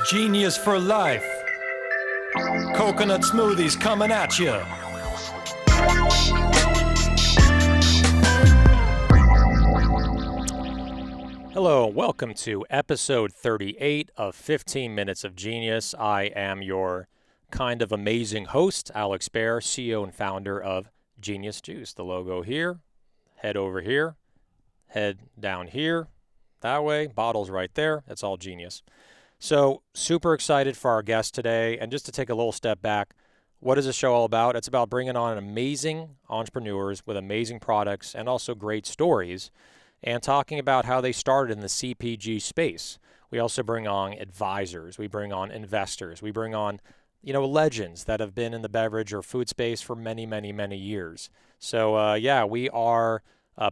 Genius for life. Coconut smoothies coming at you. Hello, welcome to episode 38 of 15 Minutes of Genius. I am your kind of amazing host, Alex Baer, CEO and founder of Genius Juice. The logo here, head over here, head down here, that way, bottles right there. That's all genius. So super excited for our guest today. And just to take a little step back, what is this show all about? It's about bringing on amazing entrepreneurs with amazing products and also great stories and talking about how they started in the CPG space. We also bring on advisors. We bring on investors. We bring on, legends that have been in the beverage or food space for many, many, many years. So, we are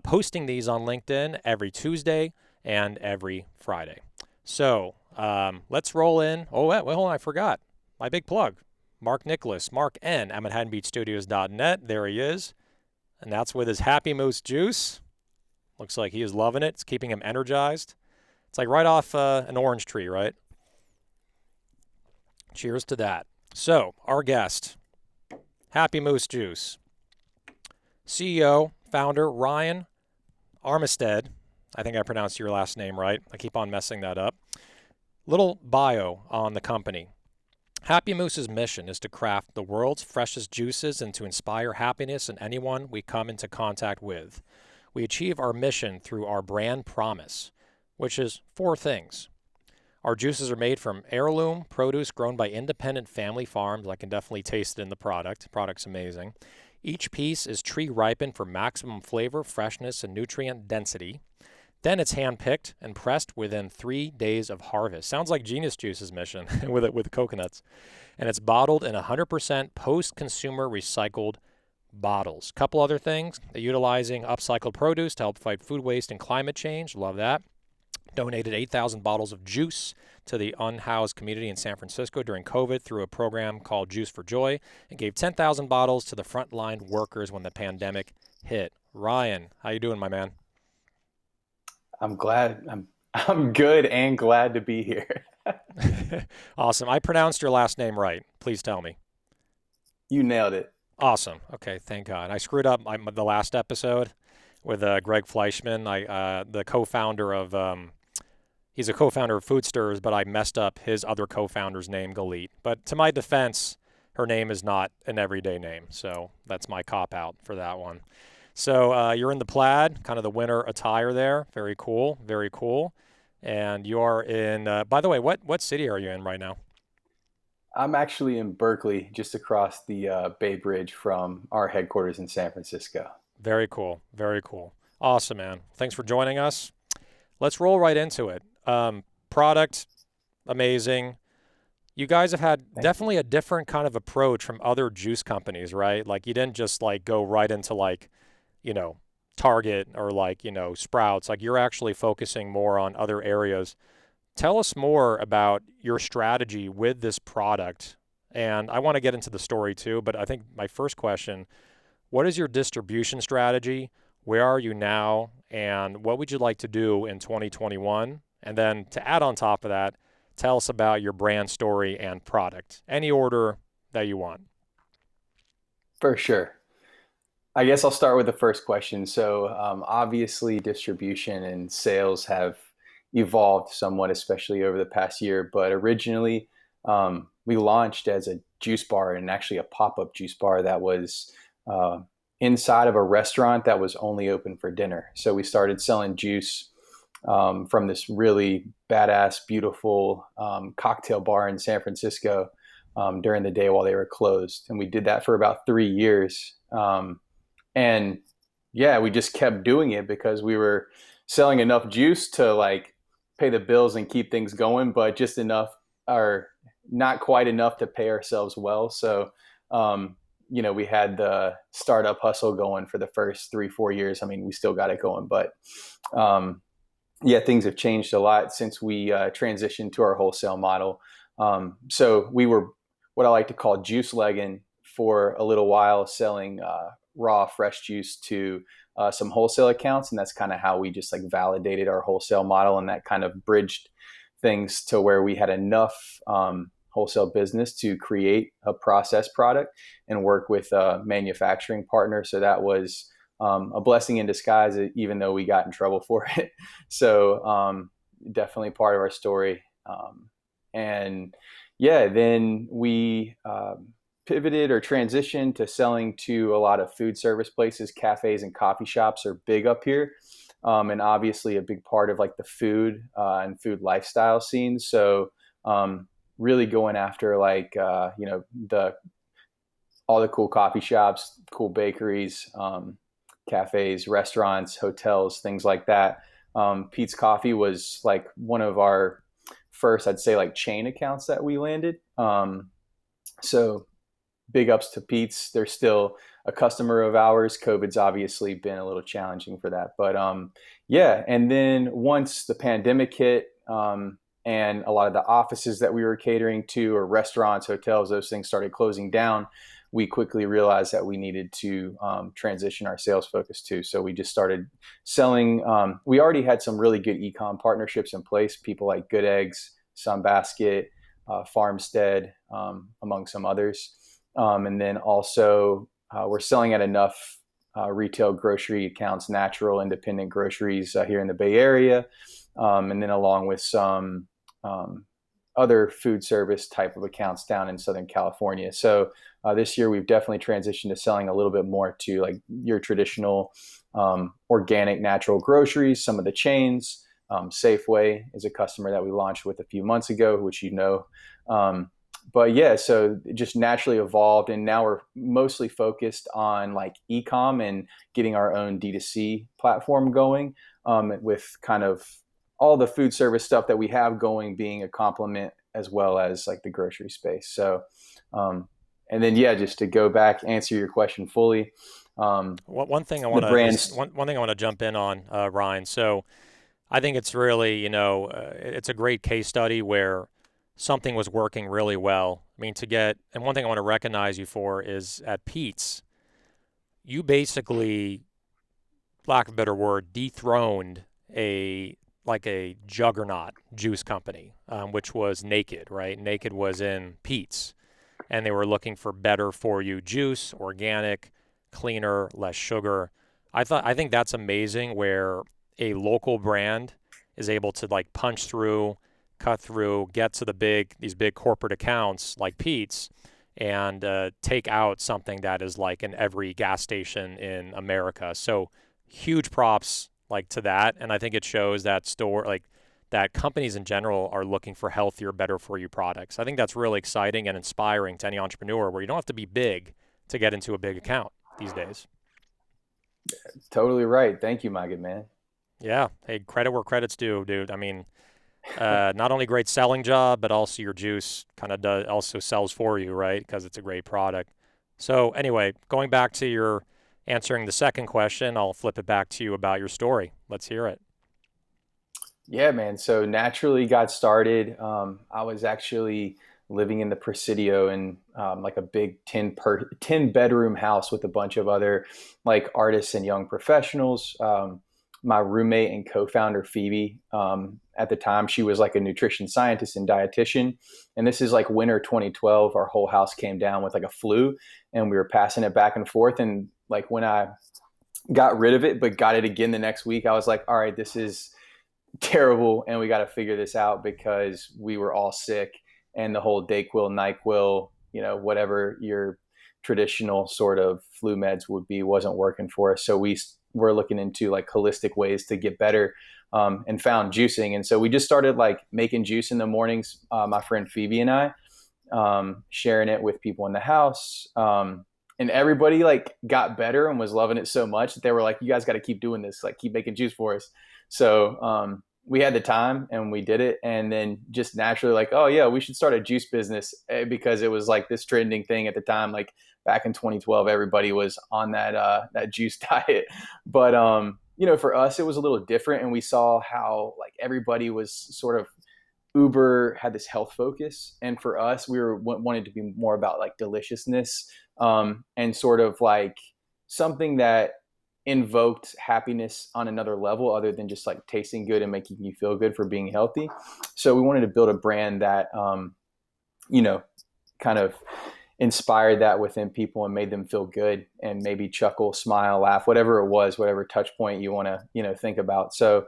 posting these on LinkedIn every Tuesday and every Friday. So, let's roll in. Oh, wait, hold on, I forgot. My big plug. Mark Nicholas, Mark N. I'm at manhattanbeachstudios.net. There he is. And that's with his Happy Moose Juice. Looks like he is loving it. It's keeping him energized. It's like right off an orange tree, right? Cheers to that. So, our guest, Happy Moose Juice. CEO, founder, Ryan Armistead. I think I pronounced your last name right. I keep on messing that up. Little bio on the company. Happy Moose's mission is to craft the world's freshest juices and to inspire happiness in anyone we come into contact with. We achieve our mission through our brand promise, which is 4 things. Our juices are made from heirloom produce grown by independent family farms. I can definitely taste it in the product. The product's amazing. Each piece is tree ripened for maximum flavor, freshness, and nutrient density. Then it's hand-picked and pressed within 3 days of harvest. Sounds like Genius Juice's mission with coconuts. And it's bottled in 100% post-consumer recycled bottles. Couple other things. They're utilizing upcycled produce to help fight food waste and climate change. Love that. Donated 8,000 bottles of juice to the unhoused community in San Francisco during COVID through a program called Juice for Joy, and gave 10,000 bottles to the frontline workers when the pandemic hit. Ryan, how you doing, my man? I'm good and glad to be here. Awesome. I pronounced your last name right. Please tell me. You nailed it. Awesome. Okay, thank God. I screwed up the last episode with Greg Fleischman, the co-founder of, he's a co-founder of Food Stirs, but I messed up his other co-founder's name, Galit. But to my defense, her name is not an everyday name, so that's my cop-out for that one. So you're in the plaid, kind of the winter attire there. Very cool, very cool. And you're in, by the way, what city are you in right now? I'm actually in Berkeley, just across the Bay Bridge from our headquarters in San Francisco. Very cool, very cool. Awesome, man. Thanks for joining us. Let's roll right into it. Product, amazing. You guys have had definitely a different kind of approach from other juice companies, right? Like you didn't just go right into Target or Sprouts. Like you're actually focusing more on other areas. Tell us more about your strategy with this product. And I want to get into the story too, but I think my first question, what is your distribution strategy? Where are you now? And what would you like to do in 2021? And then to add on top of that, tell us about your brand story and product. Any order that you want. For sure. I guess I'll start with the first question. So obviously distribution and sales have evolved somewhat, especially over the past year. But originally we launched as a juice bar and actually a pop-up juice bar that was inside of a restaurant that was only open for dinner. So we started selling juice from this really badass, beautiful cocktail bar in San Francisco during the day while they were closed. And we did that for about 3 years. And yeah, we just kept doing it because we were selling enough juice to pay the bills and keep things going, but just enough or not quite enough to pay ourselves well. So, we had the startup hustle going for the first 3-4 years. I mean, we still got it going, but things have changed a lot since we transitioned to our wholesale model. So we were what I like to call juice legging for a little while, selling raw fresh juice to some wholesale accounts. And that's kind of how we just validated our wholesale model, and that kind of bridged things to where we had enough wholesale business to create a processed product and work with a manufacturing partner. So that was a blessing in disguise, even though we got in trouble for it. So definitely part of our story. And yeah, then we pivoted or transitioned to selling to a lot of food service places. Cafes and coffee shops are big up here. And obviously a big part of like the food and food lifestyle scene. So really going after like, all the cool coffee shops, cool bakeries, cafes, restaurants, hotels, things like that. Peet's Coffee was like one of our first, I'd say, like chain accounts that we landed. So big ups to Peet's. They're still a customer of ours. COVID's obviously been a little challenging for that, but yeah. And then once the pandemic hit, and a lot of the offices that we were catering to, or restaurants, hotels, those things started closing down, we quickly realized that we needed to transition our sales focus too. So we just started selling. We already had some really good e-com partnerships in place, people like Good Eggs, Sunbasket, Farmstead, among some others. And then also we're selling at enough retail grocery accounts, natural independent groceries here in the Bay Area. And then along with some other food service type of accounts down in Southern California. So this year we've definitely transitioned to selling a little bit more to like your traditional organic natural groceries, some of the chains. Safeway is a customer that we launched with a few months ago, which you know. But yeah, so it just naturally evolved, and now we're mostly focused on like e-com and getting our own D2C platform going, with kind of all the food service stuff that we have going being a complement as well as like the grocery space. So, and then yeah, just to go back, answer your question fully. One thing I The want to brands. one thing I want to jump in on, Ryan. So I think it's really, it's a great case study where something was working really well. I mean, and one thing I want to recognize you for is at Peet's, you basically, lack of a better word, dethroned a juggernaut juice company, which was Naked, right? Naked was in Peet's, and they were looking for better for you juice, organic, cleaner, less sugar. I think that's amazing where a local brand is able to like punch through, cut through, get to these big corporate accounts like Peet's, and take out something that is like in every gas station in America. So huge props like to that, and I think it shows that that companies in general are looking for healthier, better for you products. I think that's really exciting and inspiring to any entrepreneur where you don't have to be big to get into a big account these days. Totally right. Thank you, my good man. Yeah. Hey, credit where credit's due, dude. I mean, not only great selling job, but also your juice kind of also sells for you, right? Because it's a great product. So anyway, going back to your answering the second question, I'll flip it back to you about your story. Let's hear it. Yeah, man. So naturally got started. I was actually living in the Presidio in like a big 10 bedroom house with a bunch of other like artists and young professionals. My roommate and co-founder Phoebe, at the time, she was like a nutrition scientist and dietitian. And this is like winter 2012. Our whole house came down with like a flu, and we were passing it back and forth. And like when I got rid of it, but got it again the next week, I was like, all right, this is terrible, and we got to figure this out because we were all sick, and the whole Dayquil, NyQuil, whatever your traditional sort of flu meds would be, wasn't working for us. So we were looking into like holistic ways to get better, and found juicing. And so we just started like making juice in the mornings, my friend Phoebe and I, sharing it with people in the house. And everybody like got better and was loving it so much that they were like, you guys got to keep doing this, like keep making juice for us. So we had the time and we did it, and then just naturally like, oh yeah, we should start a juice business, because it was like this trending thing at the time. Like back in 2012, everybody was on that juice diet. But for us, it was a little different, and we saw how like everybody was sort of Uber had this health focus, and for us, we were wanted to be more about like deliciousness, and sort of like something that invoked happiness on another level other than just like tasting good and making you feel good for being healthy. So we wanted to build a brand that, you know, kind of inspired that within people and made them feel good and maybe chuckle, smile, laugh, whatever it was, whatever touch point you want to, think about. So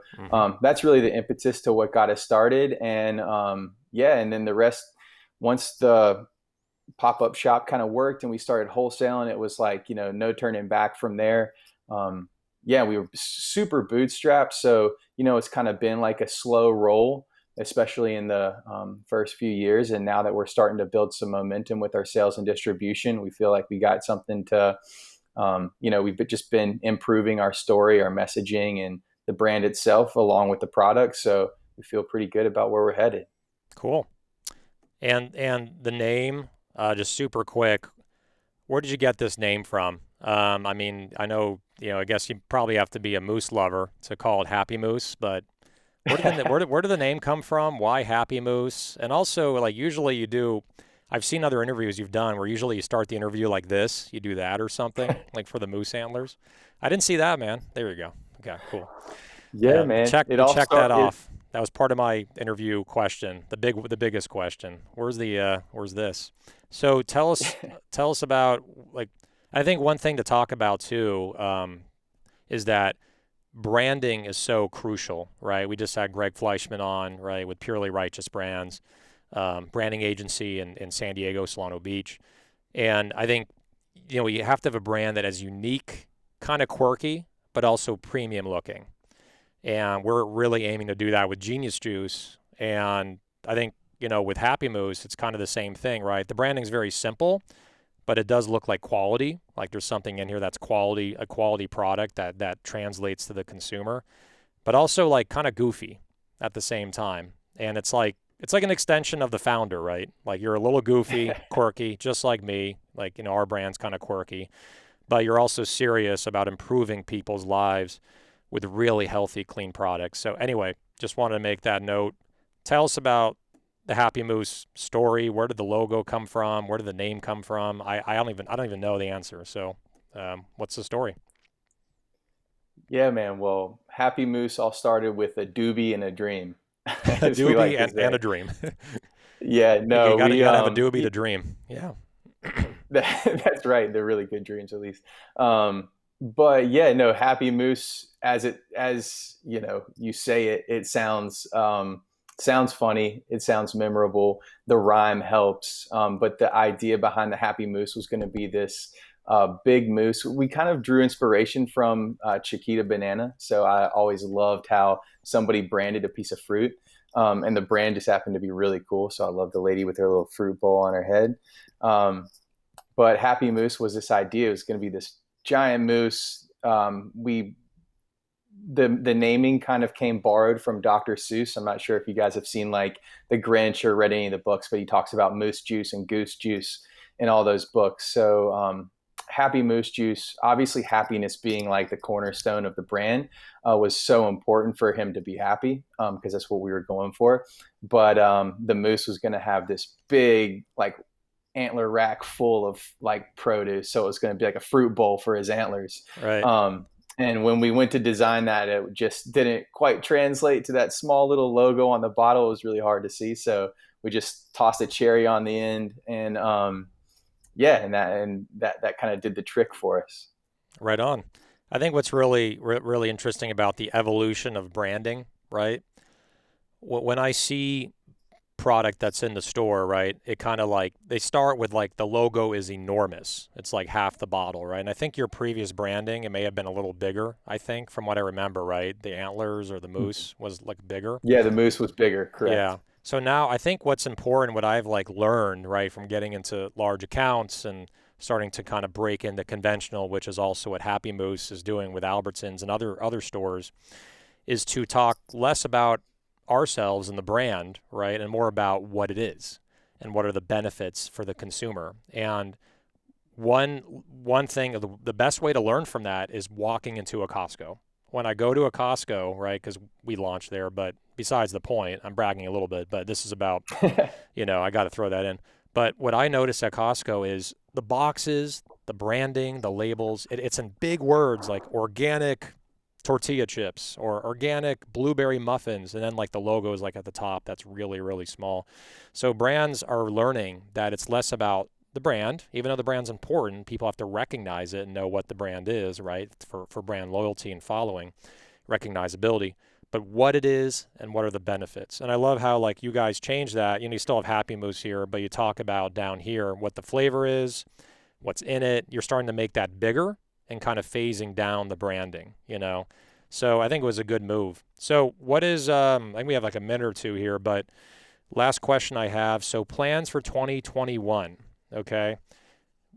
that's really the impetus to what got us started. And and then the rest, once the pop-up shop kind of worked and we started wholesaling, it was like, no turning back from there. We were super bootstrapped. So, it's kind of been like a slow roll, especially in the first few years. And now that we're starting to build some momentum with our sales and distribution, we feel like we got something to, we've just been improving our story, our messaging, and the brand itself along with the product. So we feel pretty good about where we're headed. Cool. And the name, just super quick, where did you get this name from? I mean, I know, I guess you probably have to be a moose lover to call it Happy Moose, but where did the name come from? Why Happy Moose? And also, like, usually you do, I've seen other interviews you've done where usually you start the interview like this, you do that or something, like for the moose antlers. I didn't see that, man. There you go. Okay, cool. Yeah, man. Check that off. That was part of my interview question, the biggest question. Where's this? So tell us about, like, I think one thing to talk about too is that branding is so crucial, right? We just had Greg Fleischman on, right, with Purely Righteous Brands, branding agency in San Diego, Solano Beach. And I think, you have to have a brand that is unique, kind of quirky, but also premium looking. And we're really aiming to do that with Genius Juice. And I think, with Happy Moose, it's kind of the same thing, right? The branding's very simple, but it does look like quality. Like there's something in here that's quality, a quality product that translates to the consumer, but also like kind of goofy at the same time. And it's like an extension of the founder, right? Like you're a little goofy, quirky, just like me. Like, our brand's kind of quirky, but you're also serious about improving people's lives with really healthy, clean products. So anyway, just wanted to make that note. Tell us about the Happy Moose story. Where did the logo come from? Where did the name come from? I don't even know the answer. So, what's the story? Yeah, man. Well, Happy Moose all started with a doobie and a dream. A As we doobie like to and say. a dream. Yeah, no, you gotta have a doobie to dream. Yeah. that's right. They're really good dreams, at least. But yeah, no, Happy Moose, as you say it, it sounds funny. It sounds memorable. The rhyme helps. But the idea behind the Happy Moose was going to be this big moose. We kind of drew inspiration from Chiquita banana. So I always loved how somebody branded a piece of fruit. And the brand just happened to be really cool. So I love the lady with her little fruit bowl on her head. But Happy Moose was this idea. It was going to be this giant moose. The naming kind of came borrowed from Dr. Seuss. I'm not sure if you guys have seen like The Grinch or read any of the books, but he talks about moose juice and goose juice in all those books. So Happy Moose Juice, obviously happiness being like the cornerstone of the brand, was so important for him to be happy because that's what we were going for. But the moose was going to have this big like antler rack full of like produce. So it was going to be like a fruit bowl for his antlers. Right. And when we went to design that, it just didn't quite translate to that small little logo on the bottle. It was really hard to see. So we just tossed a cherry on the end and that kind of did the trick for us. Right on. I think what's really interesting about the evolution of branding, right? When I see product that's in the store, right, it kind of like they start with like the logo is enormous. It's like half the bottle, right? And I think your previous branding, it may have been a little bigger, I think, from what I remember, right? The antlers or the moose was like bigger. Yeah, the moose was bigger, correct. Yeah. So now I think what's important, what I've like learned, right, from getting into large accounts and starting to kind of break into conventional, which is also what Happy Moose is doing with Albertsons and other stores, is to talk less about ourselves and the brand, right, and more about what it is and what are the benefits for the consumer. And one thing, the best way to learn from that is walking into a Costco. When I go to a Costco, right, because we launched there, but besides the point, I'm bragging a little bit, but this is about, I got to throw that in. But what I notice at Costco is the boxes, the branding, the labels. It's in big words like organic tortilla chips or organic blueberry muffins, and then like the logo is like at the top. That's really, really small. So brands are learning that it's less about the brand, even though the brand's important. People have to recognize it and know what the brand is, right? For brand loyalty and following, recognizability, but what it is and what are the benefits. And I love how like you guys change that. You still have Happy Moose here, but you talk about down here what the flavor is, what's in it. You're starting to make that bigger and kind of phasing down the branding, So I think it was a good move. So what is, I think we have like a minute or two here, but last question I have. So plans for 2021, okay?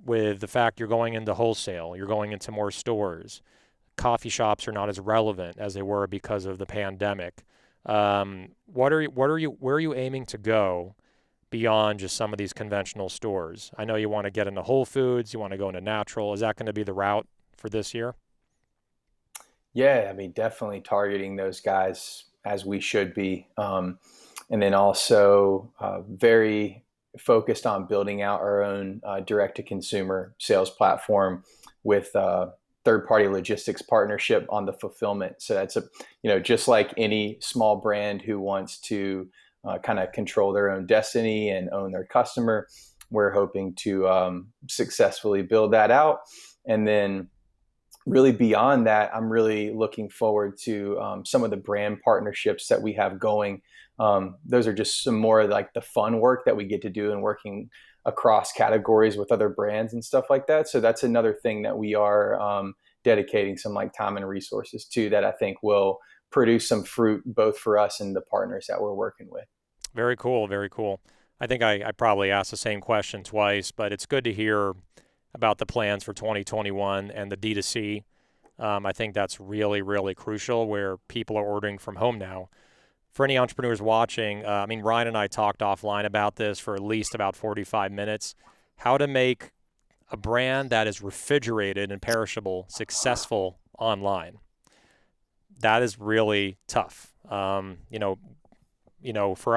With the fact you're going into wholesale, you're going into more stores. Coffee shops are not as relevant as they were because of the pandemic. Where are you aiming to go beyond just some of these conventional stores? I know you want to get into Whole Foods, you want to go into natural. Is that going to be the route for this year? Yeah, I mean, definitely targeting those guys as we should be. And then also very focused on building out our own direct-to-consumer sales platform with third-party logistics partnership on the fulfillment. So that's just like any small brand who wants to kind of control their own destiny and own their customer, we're hoping to successfully build that out. And then really beyond that, I'm really looking forward to some of the brand partnerships that we have going. Those are just some more like the fun work that we get to do and working across categories with other brands and stuff like that. So that's another thing that we are dedicating some like time and resources to that I think will produce some fruit both for us and the partners that we're working with. Very cool. Very cool. I think I probably asked the same question twice, but it's good to hear about the plans for 2021 and the D2C. I think that's really, really crucial where people are ordering from home now. For any entrepreneurs watching, Ryan and I talked offline about this for at least about 45 minutes, how to make a brand that is refrigerated and perishable successful online. That is really tough. For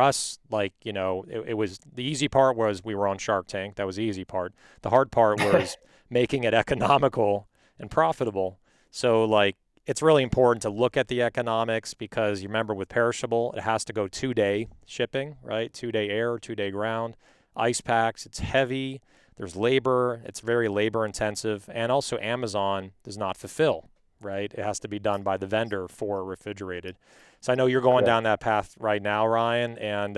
us, it was the easy part was we were on Shark Tank. That was the easy part. The hard part was making it economical and profitable. So it's really important to look at the economics because you remember with Perishable, it has to go 2-day shipping, right? 2-day air, 2-day ground, ice packs. It's heavy. There's labor. It's very labor intensive. And also Amazon does not fulfill, right? It has to be done by the vendor for Refrigerated. So I know you're going down that path right now, Ryan. And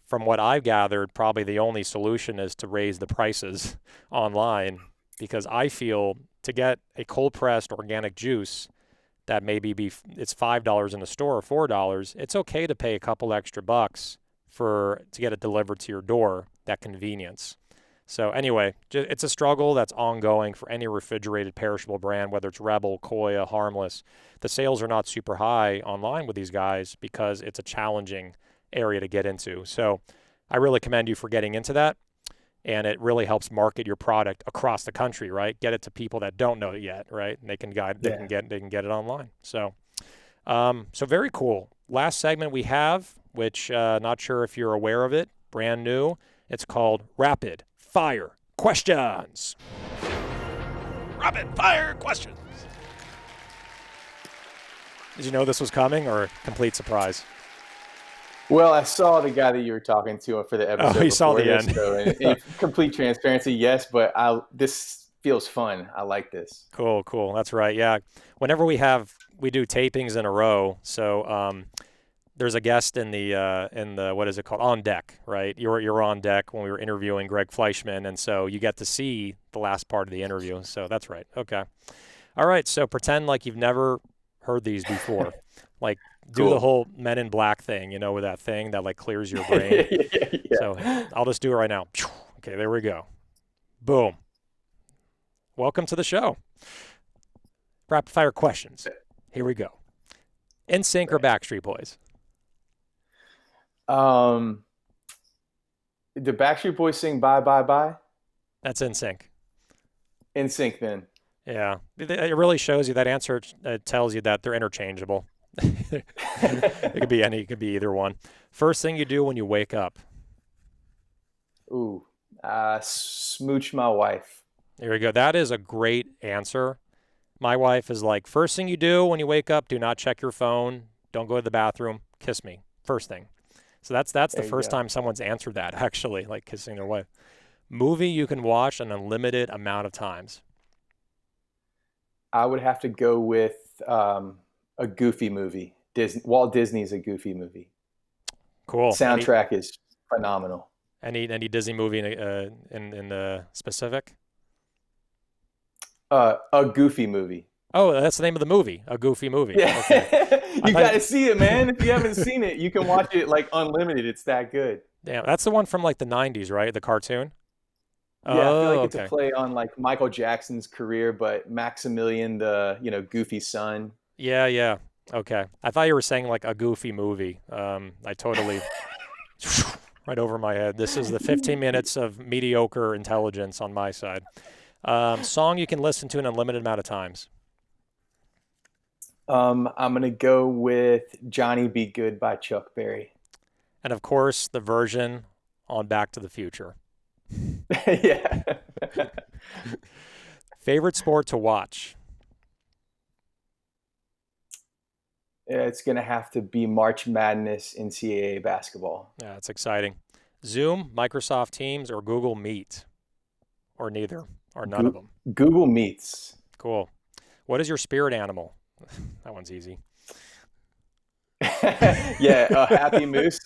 from what I've gathered, probably the only solution is to raise the prices online because I feel to get a cold pressed organic juice that maybe it's $5 in the store or $4, it's okay to pay a couple extra bucks to get it delivered to your door, that convenience. So anyway, it's a struggle that's ongoing for any refrigerated perishable brand, whether it's Rebel, Koya, Harmless. The sales are not super high online with these guys because it's a challenging area to get into. So I really commend you for getting into that. And it really helps market your product across the country, right? Get it to people that don't know it yet, right? And they can get it online. So very cool. Last segment we have, which not sure if you're aware of it, brand new. It's called Rapid Fire Questions. Rapid Fire Questions. Did you know this was coming or complete surprise? Well, I saw the guy that you were talking to for the episode. Oh, you saw the end. So in complete transparency, yes, but this feels fun. I like this. Cool. That's right. Yeah. Whenever we do tapings in a row, so there's a guest in the what is it called? On deck, right? You're on deck when we were interviewing Greg Fleischman, and so you get to see the last part of the interview. So that's right. Okay. All right. So pretend like you've never heard these before. Do the whole Men in Black thing, with that thing that clears your brain. Yeah. So I'll just do it right now. Okay, there we go. Boom. Welcome to the show. Rapid fire questions. Here we go. NSYNC or Backstreet Boys? The Backstreet Boys sing Bye Bye Bye? That's NSYNC. NSYNC then. Yeah. It really shows you that answer tells you that they're interchangeable. It could be any. It could be either one. First thing you do when you wake up? Smooch my wife. There you go. That is a great answer. My wife is like, first thing you do when you wake up, do not check your phone. Don't go to the bathroom. Kiss me. First thing. So that's the There you first go. time someone's answered that, actually, like kissing their wife. Movie you can watch an unlimited amount of times. I would have to go with a Goofy movie. Walt Disney's a Goofy movie. Cool. Soundtrack is phenomenal. Any Disney movie in the specific? A Goofy movie. Oh, that's the name of the movie. A Goofy movie. Yeah, Okay. you got to see it, man. If you haven't seen it, you can watch it like unlimited. It's that good. Damn, that's the one from like the '90s, right? The cartoon. Yeah, I feel Oh, like it's a okay. play on like Michael Jackson's career, but Maximilian, the Goofy son. Yeah, yeah. Okay. I thought you were saying like a Goofy movie. I totally right over my head. This is the 15 minutes of mediocre intelligence on my side. Song you can listen to an unlimited amount of times. I'm gonna go with Johnny Be Good by Chuck Berry. And of course, the version on Back to the Future. Yeah. Favorite sport to watch? Yeah, it's gonna have to be March Madness NCAA basketball. Yeah, it's exciting. Zoom, Microsoft Teams, or Google Meet? Or neither, or none of Go- them. Google Meets. Cool. What is your spirit animal? That one's easy. Yeah, a happy moose.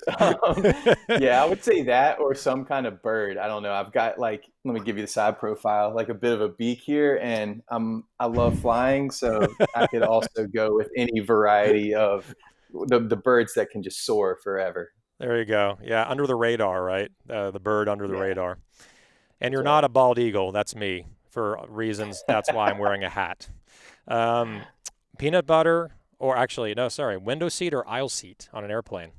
Yeah, I would say that or some kind of bird. I don't know. I've got like, let me give you the side profile, like a bit of a beak here, and I love flying, so I could also go with any variety of the birds that can just soar forever. There you go. Yeah, under the radar, right? The bird under the Yeah, radar. And you're that's not right. a bald eagle. That's me. For reasons, that's why I'm wearing a hat. Um, peanut butter, or actually, no, sorry, window seat or aisle seat on an airplane.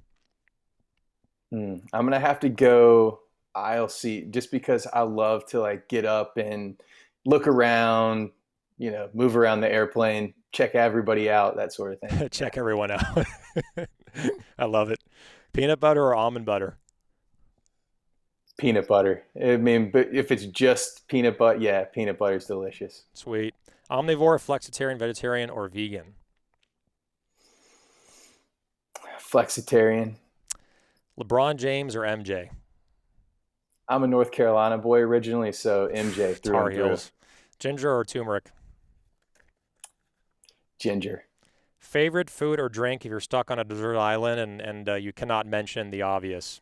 I'm gonna have to go aisle seat just because I love to like get up and look around, move around the airplane, check everybody out, that sort of thing. Yeah. Check everyone out. I love it. Peanut butter or almond butter? Peanut butter. I mean, but if it's just peanut butter, yeah, peanut butter is delicious. Sweet. Omnivore, flexitarian, vegetarian, or vegan? Flexitarian. LeBron James or MJ? I'm a North Carolina boy originally, so MJ through Tar and through. Heels. Ginger or turmeric? Ginger. Favorite food or drink if you're stuck on a desert island and you cannot mention the obvious?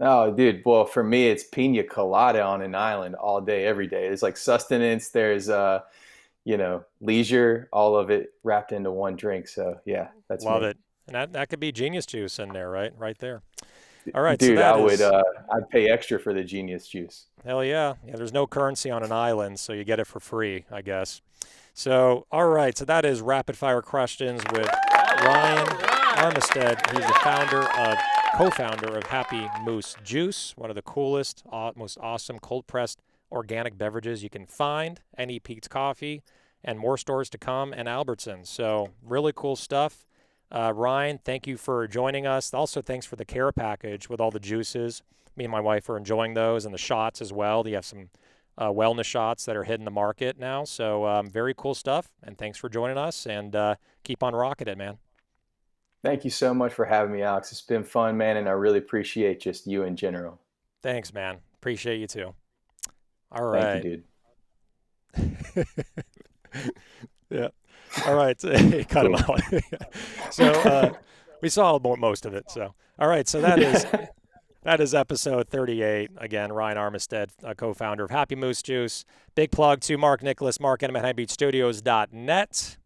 Oh, dude. Well, for me, it's pina colada on an island all day, every day. There's like sustenance. There's leisure, all of it wrapped into one drink. So yeah, that's Love me. it. And that could be genius juice in there, right? Right there. All right, so Dude, I that would is I'd pay extra for the genius juice. hell yeah. Yeah, there's no currency on an island, so you get it for free, I guess. So, all right, so that is rapid fire questions with Ryan Armistead. He's the co-founder of Happy Moose Juice, one of the coolest, most awesome cold pressed organic beverages you can find. Any Peet's Coffee, and more stores to come, and Albertson. So, really cool stuff. Ryan, thank you for joining us. Also, thanks for the care package with all the juices. Me and my wife are enjoying those, and the shots as well. You have some wellness shots that are hitting the market now. So very cool stuff. And thanks for joining us. And keep on rocking it, man. Thank you so much for having me, Alex. It's been fun, man, and I really appreciate just you in general. Thanks, man. Appreciate you too. All Thank you, right. dude. Yeah. All right. Cut him out. So we saw most of it. So all right. So that is episode 38. Again, Ryan Armistead, co-founder of Happy Moose Juice. Big plug to Mark Nicholas, Mark at HighBeatStudios.net.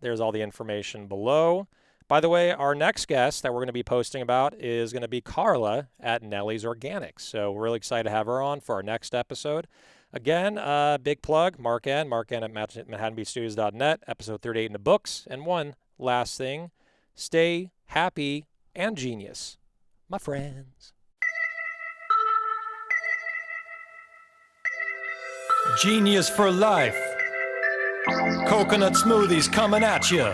There's all the information below. By the way, our next guest that we're going to be posting about is going to be Carla at Nellie's Organics. So we're really excited to have her on for our next episode. Again, big plug, Mark at ManhattanBeatStudios.net, episode 38 in the books. And one last thing, stay happy and genius, my friends. Genius for life. Coconut smoothies coming at you.